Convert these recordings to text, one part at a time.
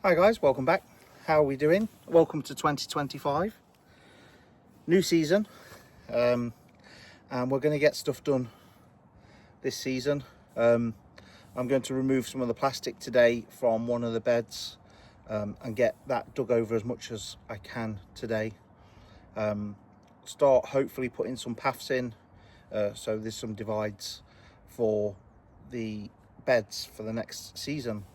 Hi guys, welcome back. How are we doing? Welcome to 2025. New season. And we're going to get stuff done this season. I'm going to remove some of the plastic today from one of the beds and get that dug over as much as I can today. Start hopefully putting some paths in, so there's some divides for the beds for the next season.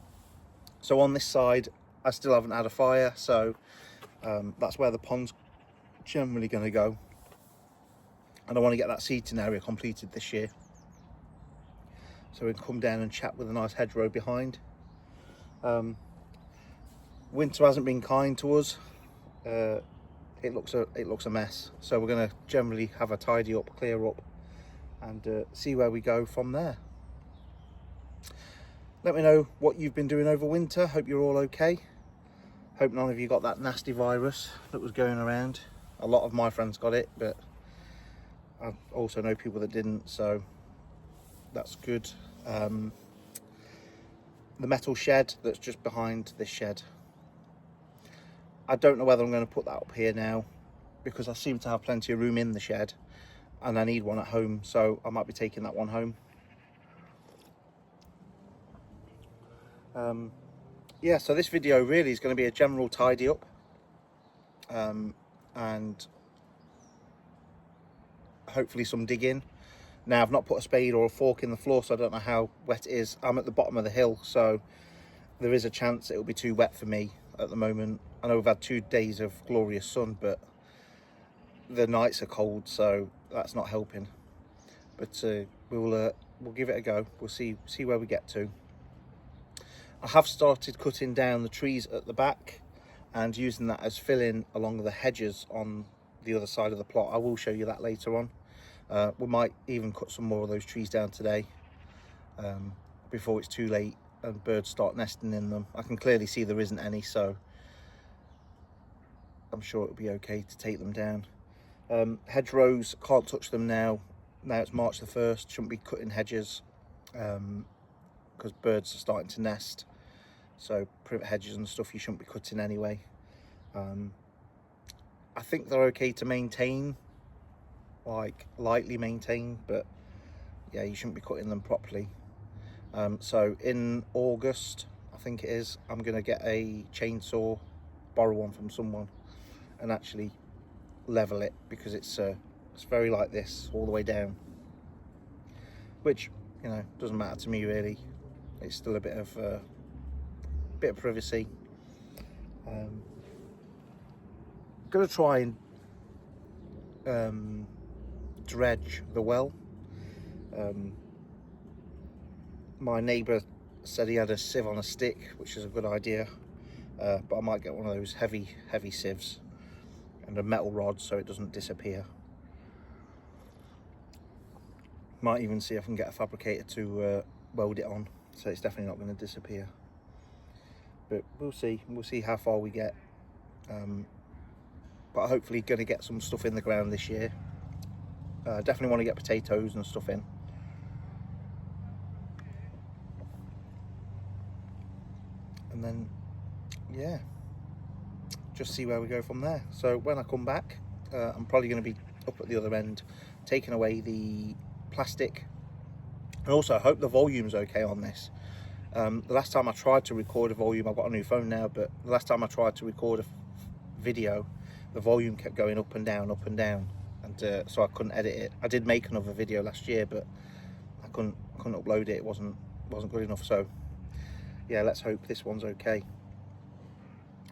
So on this side, I still haven't had a fire, so that's where the pond's generally going to go. And I want to get that seating area completed this year, so we can come down and chat with a nice hedgerow behind. Winter hasn't been kind to us. It looks a mess, so we're going to generally have a tidy up, clear up, and see where we go from there. Let me know what you've been doing over winter. Hope you're all okay. Hope none of you got that nasty virus that was going around. A lot of my friends got it, but I also know people that didn't, so that's good. The metal shed that's just behind this shed, I don't know whether I'm going to put that up here now, because I seem to have plenty of room in the shed and I need one at home, so I might be taking that one home. Yeah, so this video really is going to be a general tidy up, and hopefully some digging. Now, I've not put a spade or a fork in the floor, so I don't know how wet it is. I'm at the bottom of the hill, so there is a chance it'll be too wet for me at the moment. I know we've had 2 days of glorious sun, but the nights are cold, so that's not helping. But we'll give it a go. We'll see where we get to. I have started cutting down the trees at the back and using that as fill-in along the hedges on the other side of the plot. I will show you that later on. We might even cut some more of those trees down today, before it's too late and birds start nesting in them. I can clearly see there isn't any, so I'm sure it'll be okay to take them down. Hedgerows, can't touch them now. Now it's March the 1st, shouldn't be cutting hedges because birds are starting to nest. So privet hedges and stuff you shouldn't be cutting anyway. I think they're okay to maintain, like lightly maintain, but yeah, you shouldn't be cutting them properly. So in August, I think it is, I'm going to get a chainsaw, borrow one from someone, and actually level it, because it's very like this all the way down, which, you know, doesn't matter to me really. It's still a bit of privacy. Gonna try and dredge the well. My neighbour said he had a sieve on a stick, which is a good idea, but I might get one of those heavy sieves and a metal rod so it doesn't disappear. Might even see if I can get a fabricator to weld it on, so it's definitely not going to disappear. But we'll see how far we get. But hopefully going to get some stuff in the ground this year. Definitely want to get potatoes and stuff in. And then, yeah, just see where we go from there. So when I come back, I'm probably going to be up at the other end, taking away the plastic. And also, I hope the volume's okay on this. The last time I tried to record a volume, I've got a new phone now, but the last time I tried to record a video, the volume kept going up and down, and so I couldn't edit it. I did make another video last year, but I couldn't upload it. It wasn't good enough. So yeah, let's hope this one's okay.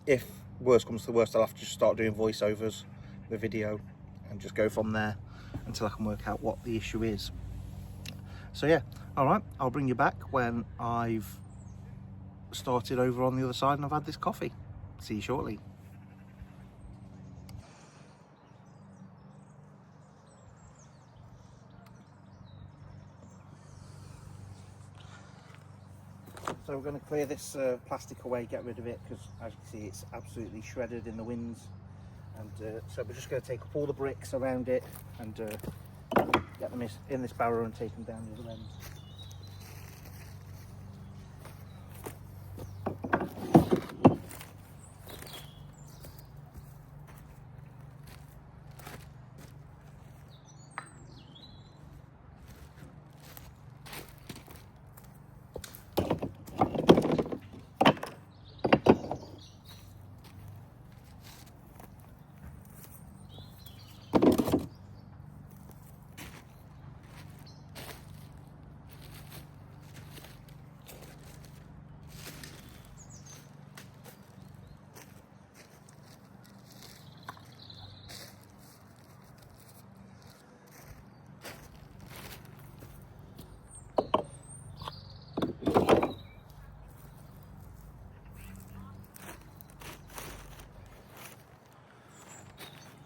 If worst comes to the worst, I'll have to just start doing voiceovers, the video, and just go from there until I can work out what the issue is. So yeah, all right, I'll bring you back when I've started over on the other side and I've had this coffee. See you shortly. So we're going to clear this plastic away, get rid of it, because as you can see it's absolutely shredded in the winds. And so we're just going to take up all the bricks around it and get them in this barrow and take them down the other end.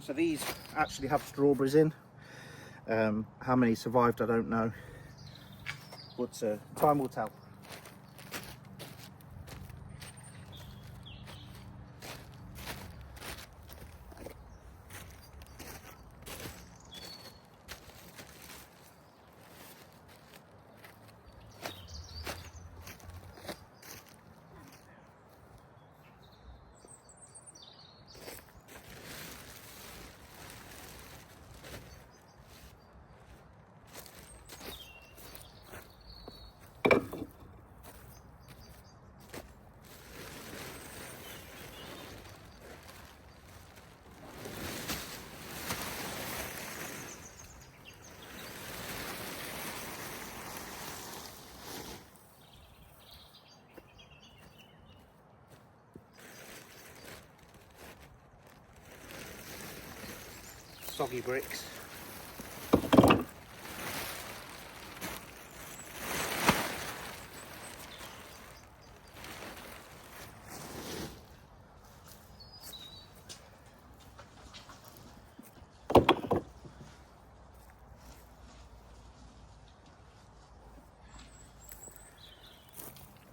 So these actually have strawberries in. How many survived, I don't know, but time will tell. Soggy bricks.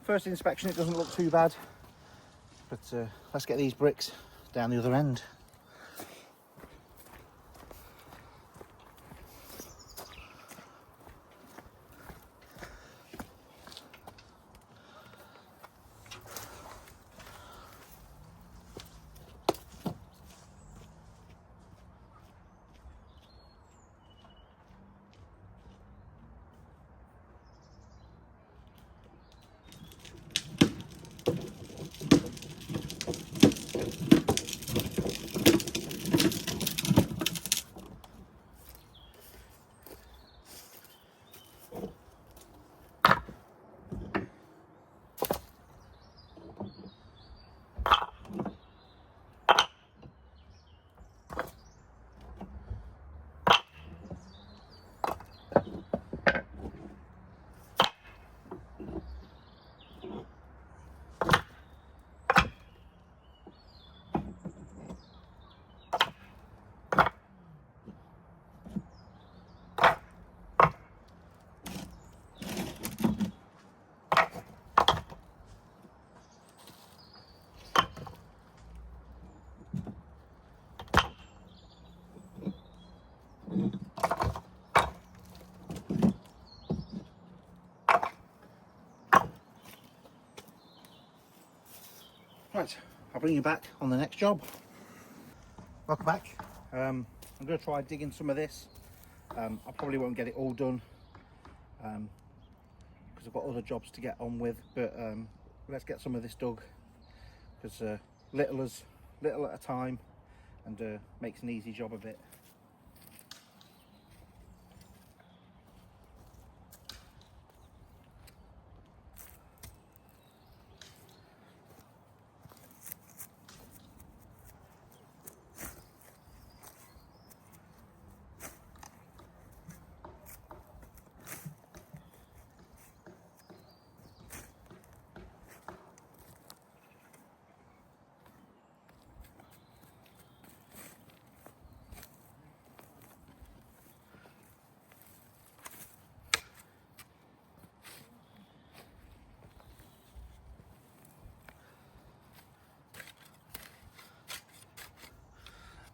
First inspection, it doesn't look too bad, but let's get these bricks down the other end. Right, I'll bring you back on the next job. Welcome back. I'm going to try digging some of this. I probably won't get it all done because I've got other jobs to get on with, but let's get some of this dug, because little at a time, and makes an easy job of it.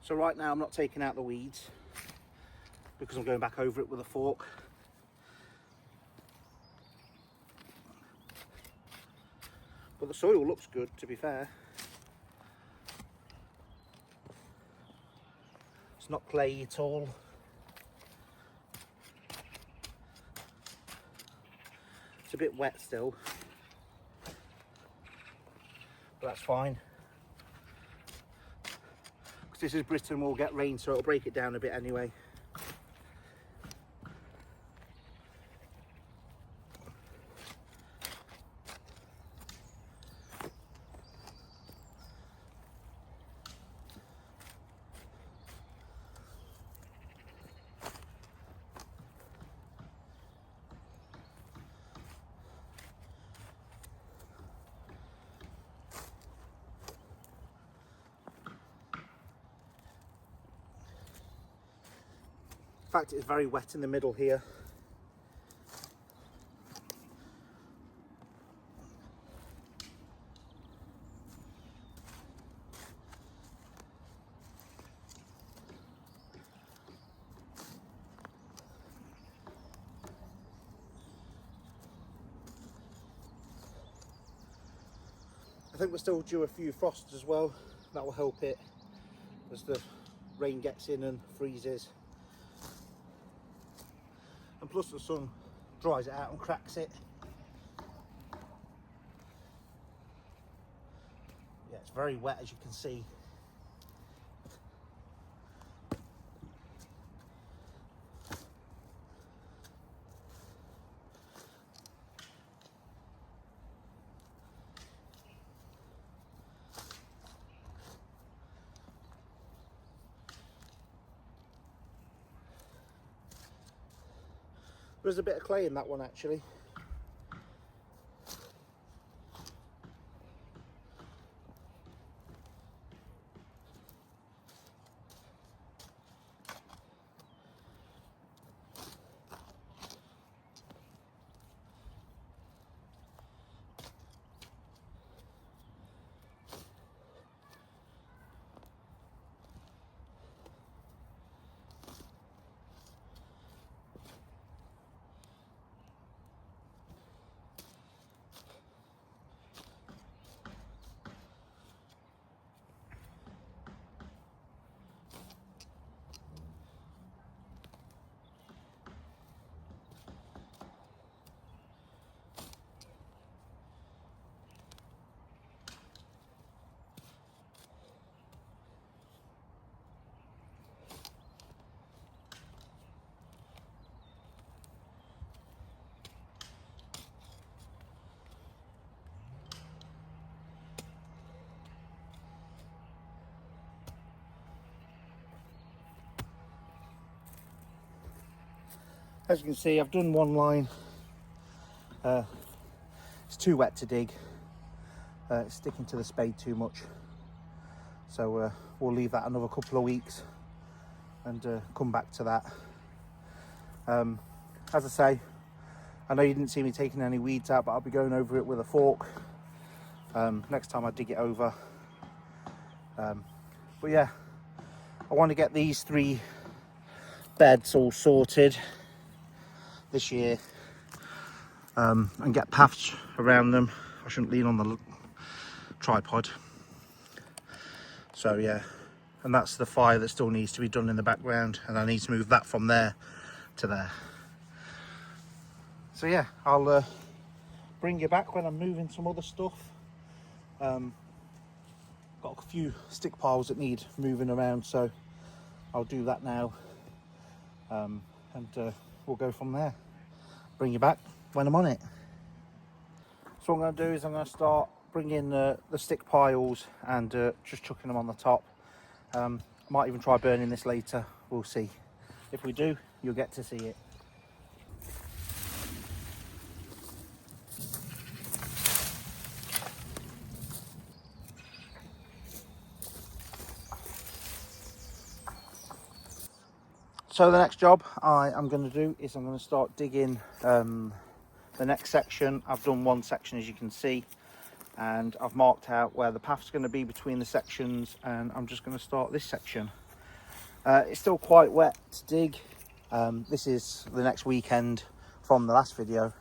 So right now I'm not taking out the weeds because I'm going back over it with a fork. But the soil looks good, to be fair. It's not clay at all. It's a bit wet still, but that's fine. Because this is Britain, we'll get rain, so it'll break it down a bit anyway. In fact, it's very wet in the middle here. I think we're still due a few frosts as well. That will help it as the rain gets in and freezes. And plus the sun dries it out and cracks it. Yeah, it's very wet, as you can see. There's a bit of clay in that one actually. As you can see, I've done one line. It's too wet to dig. It's sticking to the spade too much. So we'll leave that another couple of weeks and come back to that. As I say, I know you didn't see me taking any weeds out, but I'll be going over it with a fork next time I dig it over. But yeah, I want to get these 3 beds all sorted this year and get paths around them. I shouldn't lean on the tripod. So yeah, and that's the fire that still needs to be done in the background, and I need to move that from there to there. So yeah, I'll bring you back when I'm moving some other stuff. Got a few stick piles that need moving around, so I'll do that now, and we'll go from there. Bring you back when I'm on it. So what I'm going to do is I'm going to start bringing the stick piles and just chucking them on the top. Might even try burning this later, we'll see. If we do, you'll get to see it. So the next job I am going to do is I'm going to start digging the next section. I've done one section, as you can see, and I've marked out where the path's going to be between the sections, and I'm just going to start this section. It's still quite wet to dig. This is the next weekend from the last video,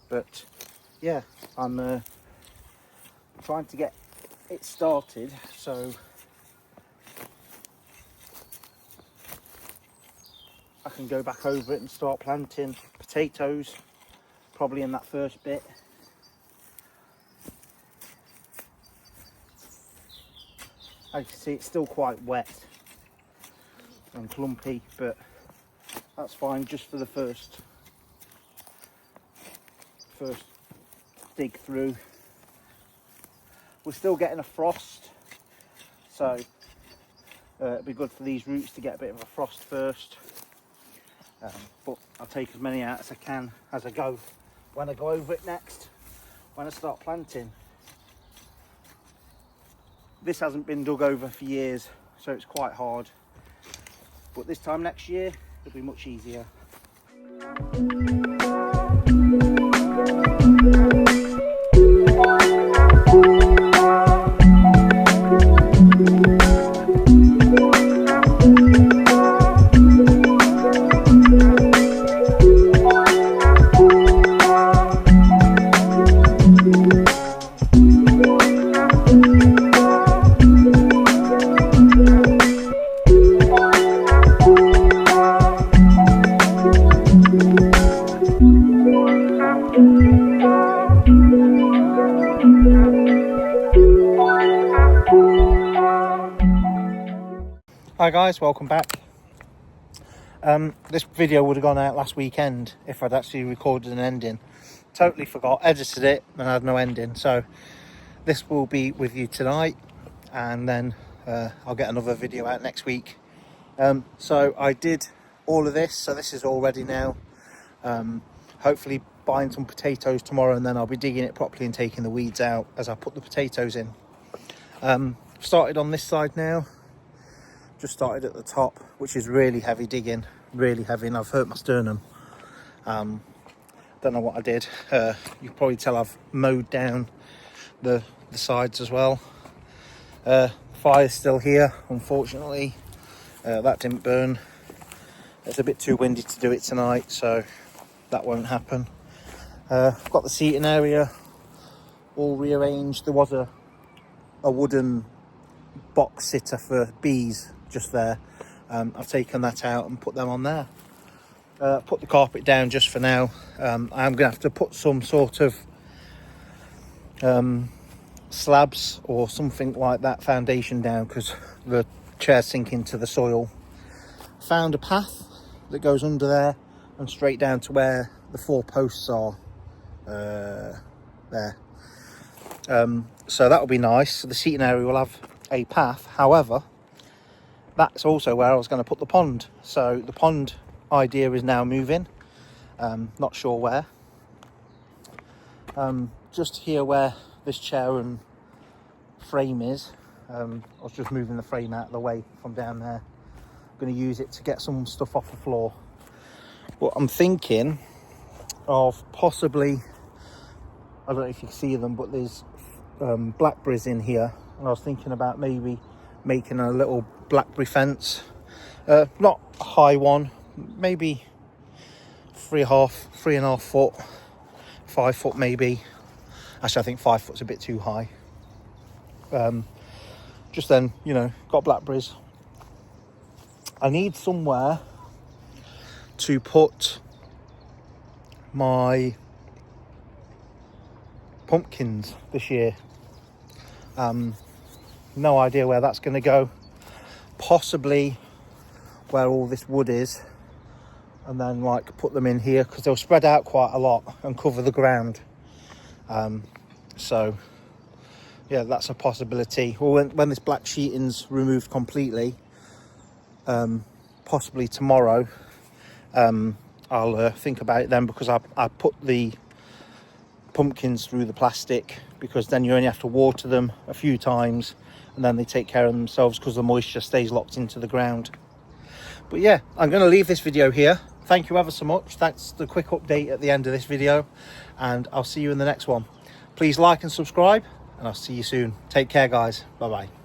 but yeah, I'm trying to get it started so I can go back over it and start planting potatoes, probably in that first bit. As you can see, it's still quite wet and clumpy, but that's fine just for the first dig through. We're still getting a frost, so it'd be good for these roots to get a bit of a frost first. But I'll take as many out as I can as I go when I go over it next, when I start planting. This hasn't been dug over for years, so it's quite hard. But this time next year, it'll be much easier. Hi guys, welcome back. This video would have gone out last weekend if I'd actually recorded an ending. Totally forgot, edited it and had no ending, so this will be with you tonight, and then I'll get another video out next week. So I did all of this, so this is all ready now. Hopefully buying some potatoes tomorrow, and then I'll be digging it properly and taking the weeds out as I put the potatoes in. Started on this side now. Just started at the top, which is really heavy digging, really heavy, and I've hurt my sternum. Don't know what I did. You can probably tell I've mowed down the sides as well. Fire's still here, unfortunately. That didn't burn. It's a bit too windy to do it tonight, so that won't happen. I've got the seating area all rearranged. There was a wooden box sitter for bees just there. I've taken that out and put them on there. Put the carpet down just for now. I'm gonna have to put some sort of slabs or something like that, foundation down, because the chair's sinking to the soil. Found a path that goes under there and straight down to where the 4 posts are. There. So that'll be nice. So the seating area will have a path. However, that's also where I was going to put the pond. So the pond idea is now moving. Not sure where. Just here where this chair and frame is. I was just moving the frame out of the way from down there. I'm going to use it to get some stuff off the floor. But I'm thinking of possibly, I don't know if you can see them, but there's blackberries in here, and I was thinking about maybe making a little blackberry fence, not a high one, maybe 3.5 foot, 5 foot maybe. Actually, I think 5 foot's a bit too high. Just then, you know, got blackberries. I need somewhere to put my pumpkins this year. No idea where that's going to go. Possibly where all this wood is, and then like put them in here, because they'll spread out quite a lot and cover the ground. So yeah, that's a possibility. Or when this black sheeting's removed completely, possibly tomorrow, I'll think about it then, because I put the pumpkins through the plastic, because then you only have to water them a few times and then they take care of themselves, because the moisture stays locked into the ground. But yeah, I'm going to leave this video here. Thank you ever so much. That's the quick update at the end of this video, and I'll see you in the next one. Please like and subscribe, and I'll see you soon. Take care guys. Bye bye.